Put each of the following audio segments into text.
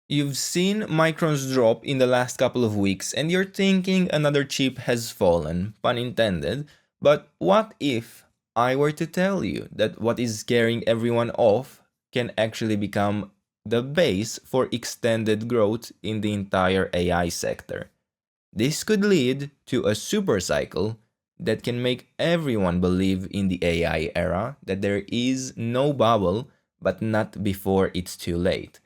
You've seen Micron's drop in the last couple of weeks and you're thinking another chip has fallen, pun intended, but what if I were to tell you that what is scaring everyone off can actually become the base for extended growth in the entire AI sector? This could lead to a super cycle that can make everyone believe in the AI era that there is no bubble, but not before it's too late.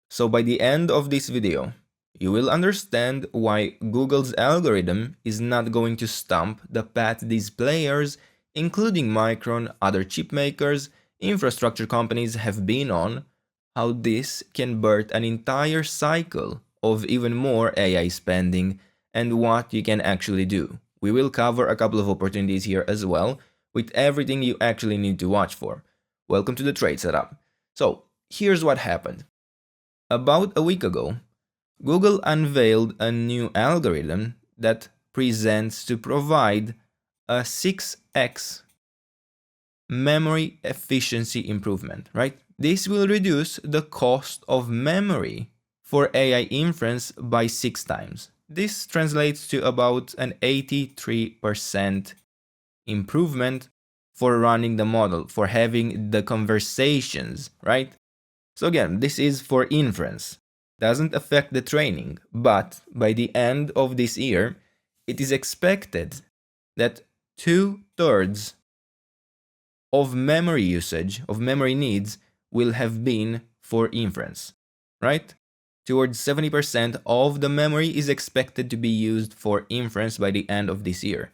So by the end of this video, you will understand why Google's algorithm is not going to stump the path these players, including Micron, other chip makers, infrastructure companies have been on, how this can birth an entire cycle of even more AI spending, and what you can actually do. We will cover a couple of opportunities here as well, with everything you actually need to watch for. Welcome to the trade setup. So, here's what happened. About a week ago, Google unveiled a new algorithm that presents to provide a 6x memory efficiency improvement, right? This will reduce the cost of memory for AI inference by 6 times. This translates to about an 83% improvement for running the model, for having the conversations, right? So again, this is for inference. Doesn't affect the training, but by the end of this year, it is expected that 2/3 of memory usage, of memory needs, will have been for inference, right? Towards 70% of the memory is expected to be used for inference by the end of this year.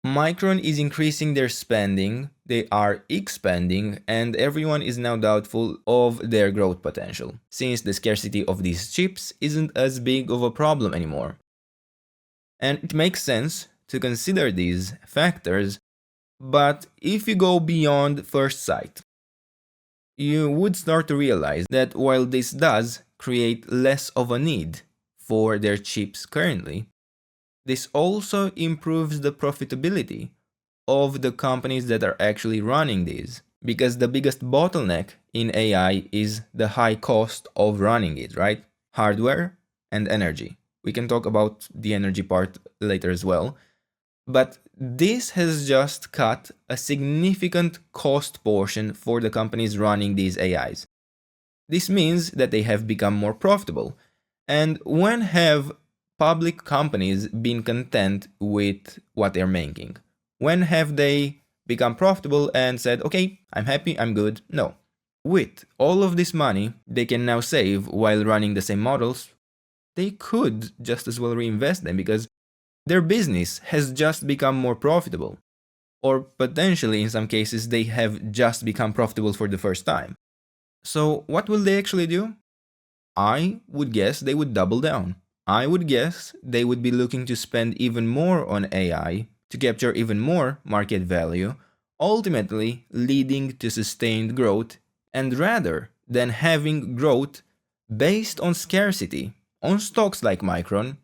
Micron is increasing their spending, they are expanding, and everyone is now doubtful of their growth potential, since the scarcity of these chips isn't as big of a problem anymore. And it makes sense to consider these factors, but if you go beyond first sight, you would start to realize that while this does create less of a need for their chips currently, this also improves the profitability of the companies that are actually running these. Because the biggest bottleneck in AI is the high cost of running it, right? Hardware and energy. We can talk about the energy part later as well. But this has just cut a significant cost portion for the companies running these AIs. This means that they have become more profitable. And when have public companies been content with what they're making? When have they become profitable and said, okay, I'm happy, I'm good? No. With all of this money they can now save while running the same models, they could just as well reinvest them because their business has just become more profitable. Or potentially, in some cases, they have just become profitable for the first time. So, what will they actually do? I would guess they would double down. I would guess they would be looking to spend even more on AI to capture even more market value, ultimately leading to sustained growth, and rather than having growth based on scarcity on stocks like Micron,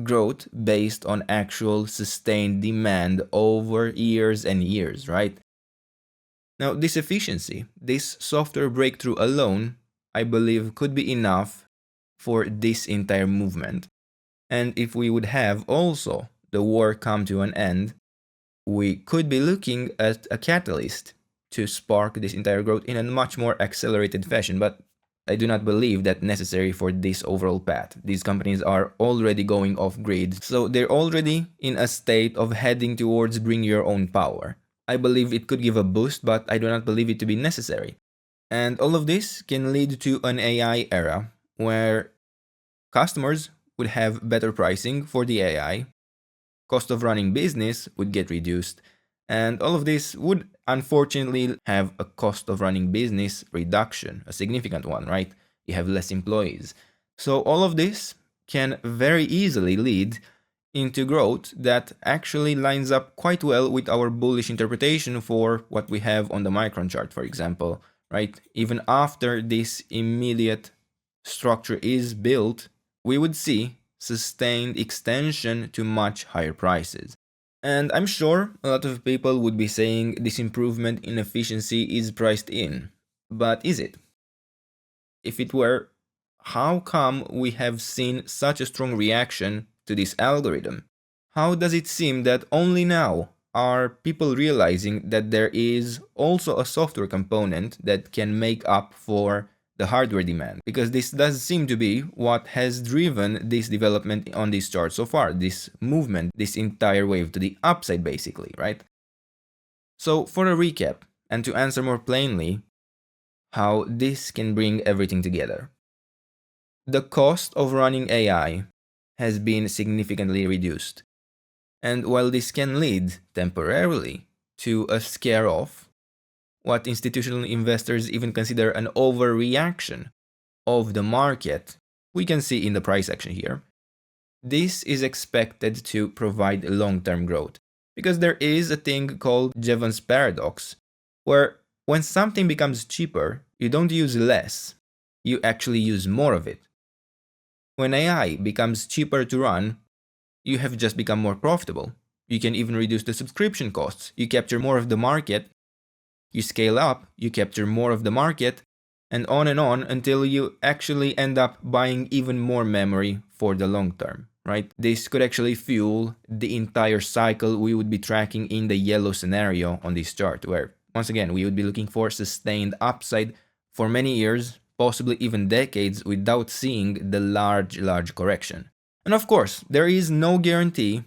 growth based on actual sustained demand over years and years, right? Now, this efficiency, this software breakthrough alone, I believe could be enough for this entire movement. And if we would have also the war come to an end, we could be looking at a catalyst to spark this entire growth in a much more accelerated fashion. But I do not believe that necessary for this overall path. These companies are already going off grid, so they're already in a state of heading towards bring your own power. I believe it could give a boost, but I do not believe it to be necessary. And all of this can lead to an AI era where customers would have better pricing for the AI, cost of running business would get reduced, and all of this would unfortunately have a cost of running business reduction, a significant one, right? You have less employees. So all of this can very easily lead into growth that actually lines up quite well with our bullish interpretation for what we have on the Micron chart, for example, right? Even after this immediate structure is built, we would see sustained extension to much higher prices. And I'm sure a lot of people would be saying this improvement in efficiency is priced in. But is it? if it were, how come we have seen such a strong reaction to this algorithm? How does it seem that only now are people realizing that there is also a software component that can make up for the hardware demand? Because this does seem to be what has driven this development on this chart so far, this movement, this entire wave to the upside basically, right? So for a recap, and to answer more plainly how this can bring everything together. The cost of running AI has been significantly reduced. And while this can lead, temporarily, to a scare-off, what institutional investors even consider an overreaction of the market, we can see in the price action here, this is expected to provide long-term growth. Because there is a thing called Jevons paradox, where when something becomes cheaper, you don't use less, you actually use more of it. When AI becomes cheaper to run, you have just become more profitable. You can even reduce the subscription costs. You capture more of the market. You scale up, you capture more of the market, and on until you actually end up buying even more memory for the long term, right? This could actually fuel the entire cycle we would be tracking in the yellow scenario on this chart, where, once again, we would be looking for sustained upside for many years, possibly even decades, without seeing the large correction. And of course, there is no guarantee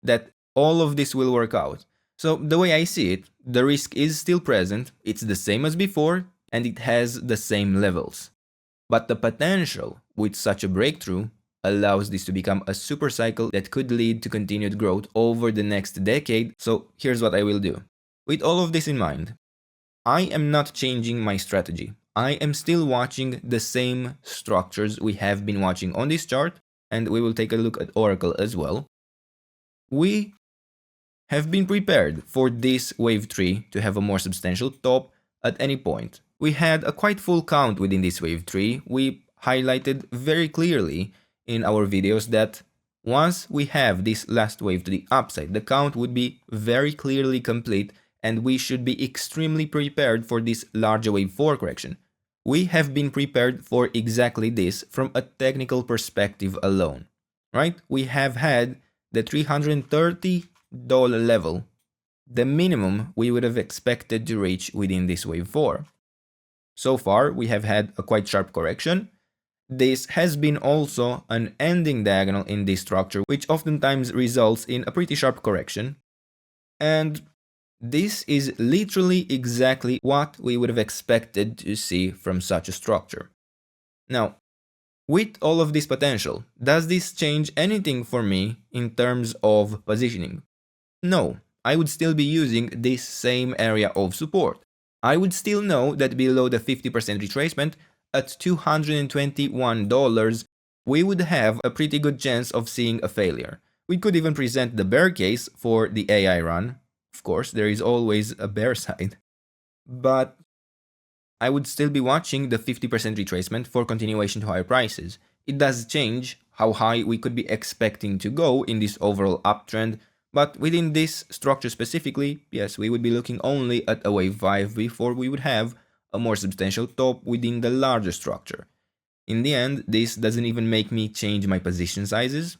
that all of this will work out. So the way I see it, the risk is still present, it's the same as before, and it has the same levels. But the potential with such a breakthrough allows this to become a super cycle that could lead to continued growth over the next decade. So here's what I will do. With all of this in mind, I am not changing my strategy. I am still watching the same structures we have been watching on this chart, and we will take a look at ORCL as well. We have been prepared for this wave 3 to have a more substantial top at any point. We had a quite full count within this wave 3. We highlighted very clearly in our videos that once we have this last wave to the upside, the count would be very clearly complete, and we should be extremely prepared for this larger wave 4 correction. We have been prepared for exactly this from a technical perspective alone, right? We have had the $330 level, the minimum we would have expected to reach within this wave 4. So far, we have had a quite sharp correction. This has been also an ending diagonal in this structure, which oftentimes results in a pretty sharp correction. And this is literally exactly what we would have expected to see from such a structure. Now, with all of this potential, does this change anything for me in terms of positioning? No, I would still be using this same area of support. I would still know that below the 50% retracement at $221, we would have a pretty good chance of seeing a failure. We could even present the bear case for the AI run. Of course, there is always a bear side. But I would still be watching the 50% retracement for continuation to higher prices. It does change how high we could be expecting to go in this overall uptrend, but within this structure specifically, yes, we would be looking only at a wave 5 before we would have a more substantial top within the larger structure. In the end, this doesn't even make me change my position sizes.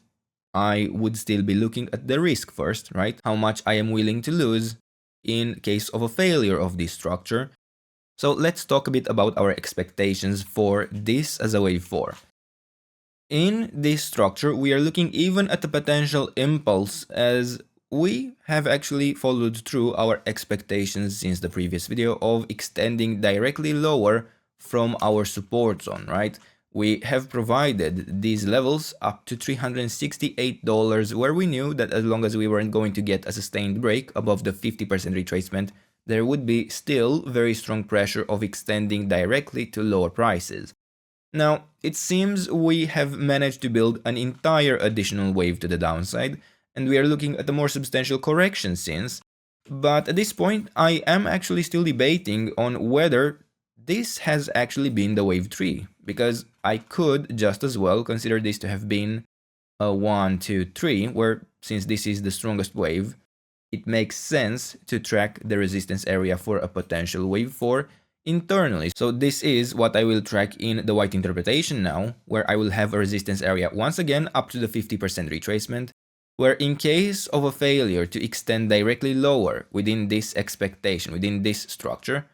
I would still be looking at the risk first, right? How much I am willing to lose in case of a failure of this structure. So let's talk a bit about our expectations for this as a wave 4. In this structure, we are looking even at the potential impulse, as we have actually followed through our expectations since the previous video of extending directly lower from our support zone, right? We have provided these levels up to $368, where we knew that as long as we weren't going to get a sustained break above the 50% retracement, there would be still very strong pressure of extending directly to lower prices. Now, it seems we have managed to build an entire additional wave to the downside, and we are looking at a more substantial correction since, but at this point I am actually still debating on whether this has actually been the wave 3, because I could just as well consider this to have been a 1, 2, 3, where since this is the strongest wave, it makes sense to track the resistance area for a potential wave 4 internally. So this is what I will track in the white interpretation now, where I will have a resistance area once again up to the 50% retracement, where in case of a failure to extend directly lower within this expectation, within this structure,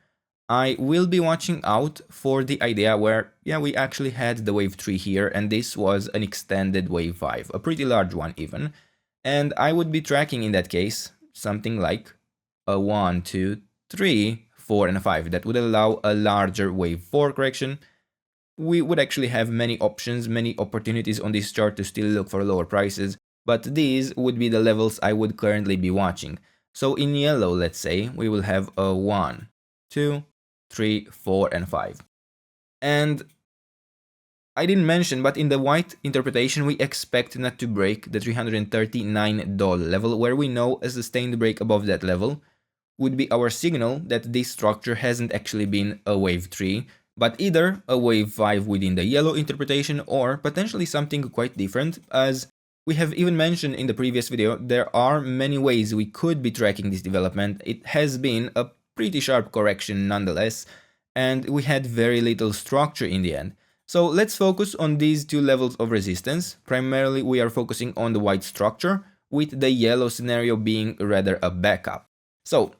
I will be watching out for the idea where, yeah, we actually had the wave 3 here, and this was an extended wave 5, a pretty large one even, and I would be tracking in that case something like a 1, 2, 3, 4, and a 5. That would allow a larger wave 4 correction. We would actually have many options, many opportunities on this chart to still look for lower prices, but these would be the levels I would currently be watching. So in yellow, let's say, we will have a 1, 2, 3, 4, and 5. And I didn't mention, but in the white interpretation, we expect not to break the $339 level, where we know a sustained break above that level would be our signal that this structure hasn't actually been a wave 3, but either a wave 5 within the yellow interpretation or potentially something quite different. As we have even mentioned in the previous video, there are many ways we could be tracking this development. It has been a pretty sharp correction nonetheless, and we had very little structure in the end. So let's focus on these two levels of resistance. Primarily we are focusing on the white structure, with the yellow scenario being rather a backup. So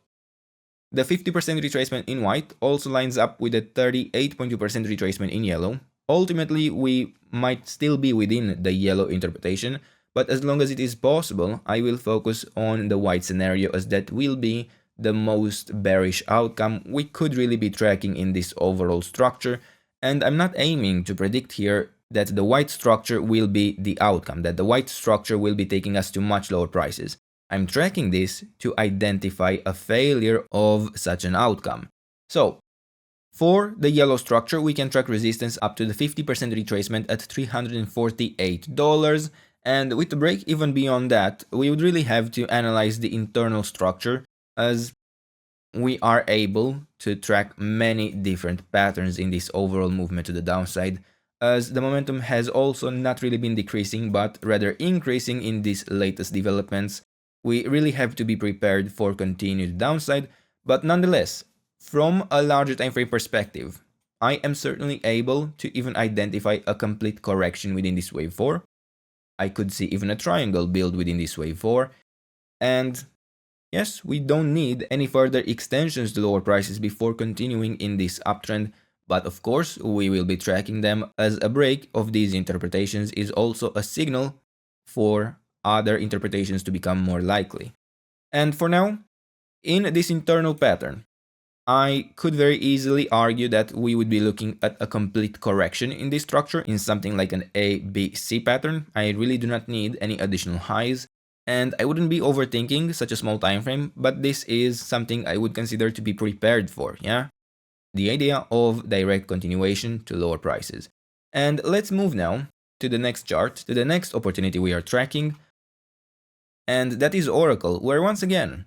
the 50% retracement in white also lines up with the 38.2% retracement in yellow. Ultimately, we might still be within the yellow interpretation, but as long as it is possible, I will focus on the white scenario, as that will be the most bearish outcome we could really be tracking in this overall structure. And I'm not aiming to predict here that the white structure will be the outcome, that the white structure will be taking us to much lower prices. I'm tracking this to identify a failure of such an outcome. So, for the yellow structure, we can track resistance up to the 50% retracement at $348, and with the break even beyond that, we would really have to analyze the internal structure, as we are able to track many different patterns in this overall movement to the downside, as the momentum has also not really been decreasing but rather increasing in these latest developments. We really have to be prepared for continued downside, but nonetheless, from a larger time frame perspective, I am certainly able to even identify a complete correction within this wave 4. I could see even a triangle build within this wave 4, and yes, we don't need any further extensions to lower prices before continuing in this uptrend, but of course we will be tracking them, as a break of these interpretations is also a signal for other interpretations to become more likely. And for now, in this internal pattern, I could very easily argue that we would be looking at a complete correction in this structure in something like an A, B, C pattern. I really do not need any additional highs, and I wouldn't be overthinking such a small time frame, but this is something I would consider to be prepared for, yeah? The idea of direct continuation to lower prices. And let's move now to the next chart, to the next opportunity we are tracking, and that is ORCL, where once again,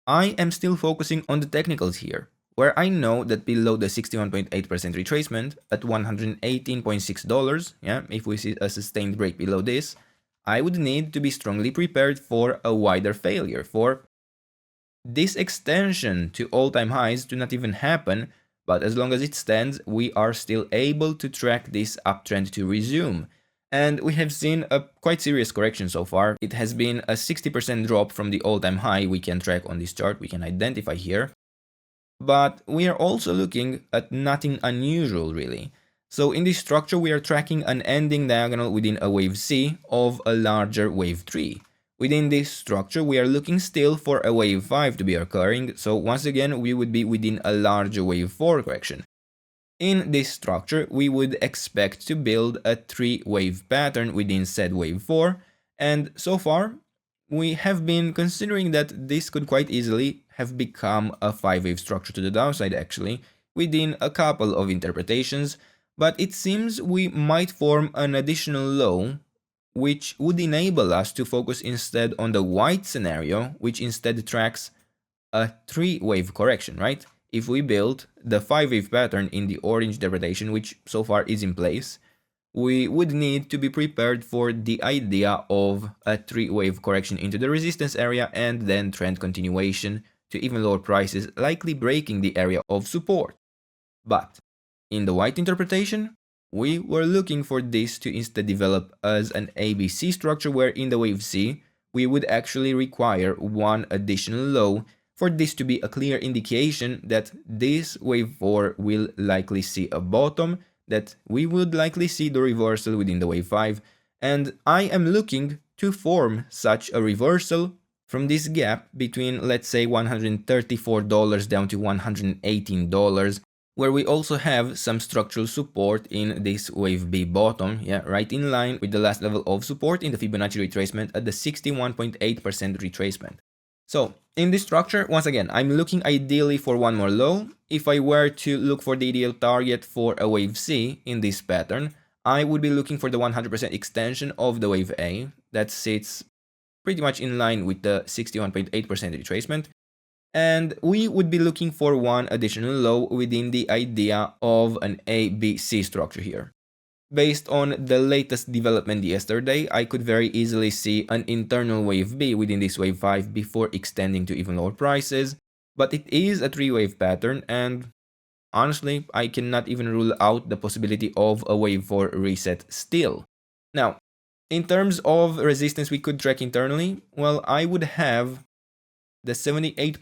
I am still focusing on the technicals here, where I know that below the 61.8% retracement at $118.6, yeah, if we see a sustained break below this, I would need to be strongly prepared for a wider failure, for this extension to all-time highs to not even happen, but as long as it stands, we are still able to track this uptrend to resume. And we have seen a quite serious correction so far. It has been a 60% drop from the all-time high we can track on this chart, we can identify here. But we are also looking at nothing unusual really. So in this structure we are tracking an ending diagonal within a wave C of a larger wave 3. Within this structure we are looking still for a wave 5 to be occurring, so once again we would be within a larger wave 4 correction. In this structure, we would expect to build a 3-wave pattern within said wave 4, and so far, we have been considering that this could quite easily have become a 5-wave structure to the downside actually, within a couple of interpretations, but it seems we might form an additional low, which would enable us to focus instead on the white scenario, which instead tracks a 3-wave correction, right? If we build the 5-wave pattern in the orange interpretation, which so far is in place, we would need to be prepared for the idea of a 3-wave correction into the resistance area and then trend continuation to even lower prices, likely breaking the area of support. But in the white interpretation, we were looking for this to instead develop as an ABC structure where in the wave C, we would actually require one additional low for this to be a clear indication that this wave 4 will likely see a bottom, that we would likely see the reversal within the wave 5, and I am looking to form such a reversal from this gap between, let's say, $134 down to $118, where we also have some structural support in this wave B bottom, right in line with the last level of support in the Fibonacci retracement at the 61.8% retracement. So in this structure, once again, I'm looking ideally for one more low. If I were to look for the ideal target for a wave C in this pattern, I would be looking for the 100% extension of the wave A that sits pretty much in line with the 61.8% retracement. And we would be looking for one additional low within the idea of an ABC structure here. Based on the latest development yesterday, I could very easily see an internal wave B within this wave 5 before extending to even lower prices, but it is a 3-wave pattern, and honestly, I cannot even rule out the possibility of a wave 4 reset still. Now, in terms of resistance we could track internally, well, I would have the 78.6%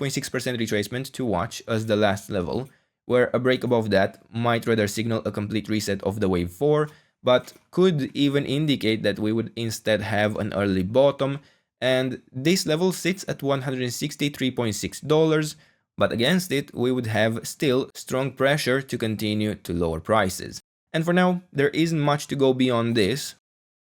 retracement to watch as the last level, where a break above that might rather signal a complete reset of the wave 4, but could even indicate that we would instead have an early bottom, and this level sits at $163.6, but against it we would have still strong pressure to continue to lower prices. And for now, there isn't much to go beyond this.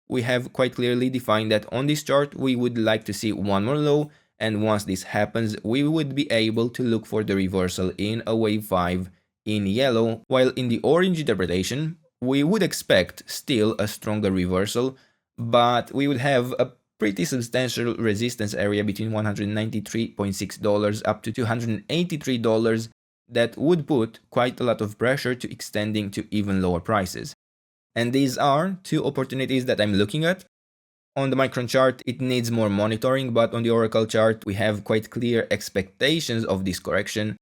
We have quite clearly defined that on this chart we would like to see one more low, and once this happens we would be able to look for the reversal in a wave 5 in yellow, while in the orange interpretation we would expect still a stronger reversal, but we would have a pretty substantial resistance area between $193.6 up to $283 that would put quite a lot of pressure to extending to even lower prices. And these are two opportunities that I'm looking at. On the Micron chart, it needs more monitoring, but on the ORCL chart, we have quite clear expectations of this correction.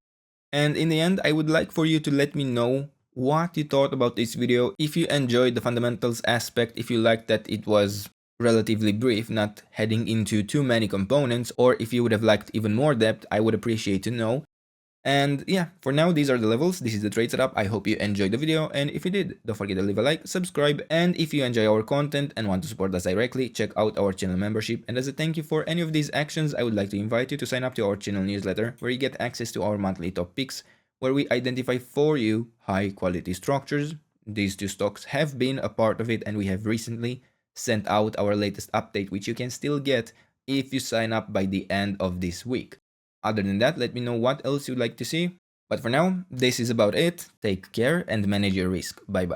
And in the end, I would like for you to let me know what you thought about this video, if you enjoyed the fundamentals aspect, if you liked that it was relatively brief, not heading into too many components, or if you would have liked even more depth, I would appreciate to know. And yeah, for now, these are the levels. This is the trade setup. I hope you enjoyed the video, and if you did, don't forget to leave a like, subscribe, and if you enjoy our content and want to support us directly, check out our channel membership. And as a thank you for any of these actions, I would like to invite you to sign up to our channel newsletter, where you get access to our monthly top picks, where we identify for you high quality structures. These two stocks have been a part of it, and we have recently sent out our latest update, which you can still get if you sign up by the end of this week. Other than that, let me know what else you'd like to see. But for now, this is about it. Take care and manage your risk. Bye bye.